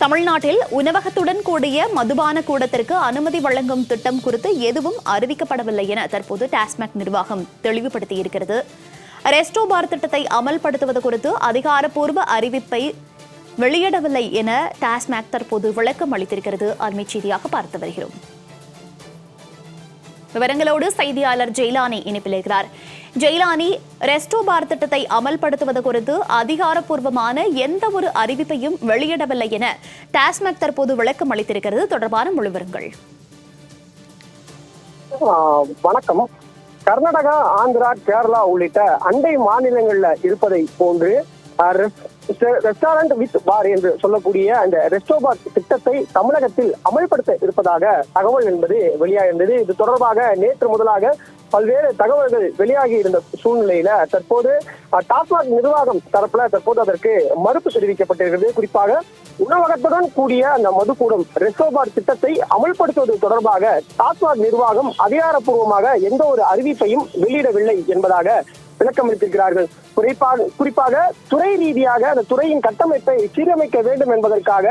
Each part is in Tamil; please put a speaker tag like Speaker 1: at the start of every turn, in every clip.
Speaker 1: தமிழ்நாட்டில் உணவகத்துடன் கூடிய மதுபான கூடத்திற்கு அனுமதி வழங்கும் திட்டம் குறித்து எதுவும் அறிவிக்கப்படவில்லை என தற்போது டாஸ்மாக் நிர்வாகம் தெளிவுபடுத்தியிருக்கிறது. ரெஸ்டோ பார் திட்டத்தை அமல்படுத்துவது குறித்து அதிகாரப்பூர்வ அறிவிப்பை வெளியிடவில்லை என டாஸ்மாக் தற்போது விளக்கம் அளித்திருக்கிறது. அண்மை செய்தியாக பார்த்து வருகிறோம். விவரங்களோடு செய்தியாளர் ஜெயிலானி இணைப்பில் இருக்கிறார். ஜெயிலானி, ரெஸ்டோ பார் திட்டத்தை அமல்படுத்துவது குறித்து அதிகாரப்பூர்வமான எந்த ஒரு அறிவிப்பையும் வெளியிடவில்லை என டாஸ்மாக் தற்போது விளக்கம் அளித்திருக்கிறது. தொடர்பான விவரங்கள்.
Speaker 2: வணக்கம். கர்நாடகா, ஆந்திரா, கேரளா உள்ளிட்ட அண்டை மாநிலங்கள்ல இருப்பதை போன்று ரெஸ்டாரண்ட் வித் பார் என்று சொல்லக்கூடிய அந்த ரெஸ்டோ பார் திட்டத்தை தமிழகத்தில் அமல்படுத்த இருப்பதாக தகவல் என்பது வெளியாகிருந்தது. இது தொடர்பாக நேற்று முதலாக பல்வேறு தகவல்கள் வெளியாகி இருந்த சூழ்நிலையில தற்போது டாஸ்மாக் நிர்வாகம் தரப்புல தற்போது அதற்கு மறுப்பு தெரிவிக்கப்பட்டிருக்கிறது. குறிப்பாக உணவகத்துடன் கூடிய அந்த மதுக்கூடம் ரெஸ்டோ பார் திட்டத்தை அமல்படுத்துவது தொடர்பாக டாஸ்மாக் நிர்வாகம் அதிகாரப்பூர்வமாக எந்த ஒரு அறிவிப்பையும் வெளியிடவில்லை என்பதாக விளக்கம் அளித்திருக்கிறார்கள். குறிப்பாக துறை ரீதியாக அந்த துறையின் கட்டமைப்பை சீரமைக்க வேண்டும் என்பதற்காக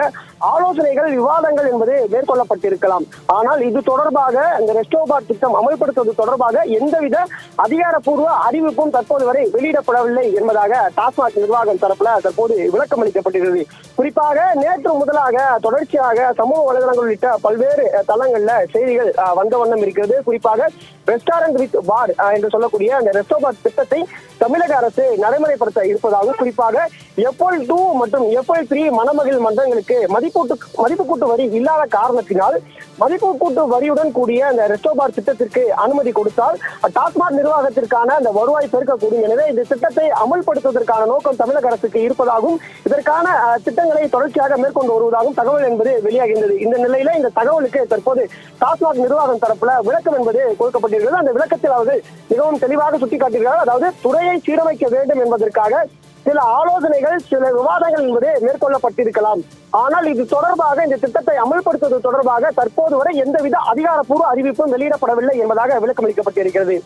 Speaker 2: ஆலோசனைகள், விவாதங்கள் என்பது மேற்கொள்ளப்பட்டிருக்கலாம். ஆனால் இது தொடர்பாக இந்த ரெஸ்டோ பார் திட்டம் அமல்படுத்துவது தொடர்பாக எந்தவித அதிகாரப்பூர்வ அறிவிப்பும் தற்போது வரை வெளியிடப்படவில்லை என்பதாக டாஸ்மாக் நிர்வாகம் தரப்புல தற்போது விளக்கம் அளிக்கப்பட்டிருக்கிறது. குறிப்பாக நேற்று முதலாக தொடர்ச்சியாக சமூக வலைதளங்கள் உள்ளிட்ட பல்வேறு தளங்கள்ல செய்திகள் வந்த வண்ணம் இருக்கிறது. குறிப்பாக ரெஸ்டாரண்ட் வித் பார் என்று சொல்லக்கூடிய அந்த ரெஸ்டோ பார் திட்டத்தை தமிழக அரசு நடைமுறைப்படுத்த இருப்பதாகவும், குறிப்பாக FL2 மற்றும் FL3 மணமகிழ் மன்றங்களுக்கு மதிப்பு கூட்டு வரி இல்லாத காரணத்தினால் மதிப்பு கூட்டு வரியுடன் கூடிய அந்த ரெஸ்டோ பார் திட்டத்திற்கு அனுமதி கொடுத்தால் டாஸ்மாக் நிர்வாகத்திற்கான அந்த வருவாய் பெருக்கக்கூடும். எனவே இந்த திட்டத்தை அமல்படுத்துவதற்கான நோக்கம் தமிழக அரசுக்கு இருப்பதாகவும், இதற்கான திட்டங்களை தொடர்ச்சியாக மேற்கொண்டு வருவதாகவும் தகவல் என்பது வெளியாகின்றது. இந்த நிலையில இந்த தகவலுக்கு தற்போது டாஸ்மாக் நிர்வாகம் தரப்புல விளக்கம் என்பது கொடுக்கப்பட்டிருக்கிறது. அந்த விளக்கத்தில் அவர்கள் மிகவும் தெளிவாக சுட்டிக்காட்டியிருக்கிறார்கள். அதாவது துறையை சீரமைக்க வேண்டும் என்பதற்காக சில ஆலோசனைகள், சில விவாதங்கள் என்பது மேற்கொள்ளப்பட்டிருக்கலாம். ஆனால் இது தொடர்பாக இந்த திட்டத்தை அமல்படுத்துவது தொடர்பாக தற்போது வரை எந்தவித அதிகாரப்பூர்வ அறிவிப்பும் வெளியிடப்படவில்லை என்பதாக விளக்கம் அளிக்கப்பட்டிருக்கிறது.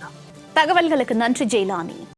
Speaker 1: தகவல்களுக்கு நன்றி ஜெயிலானி.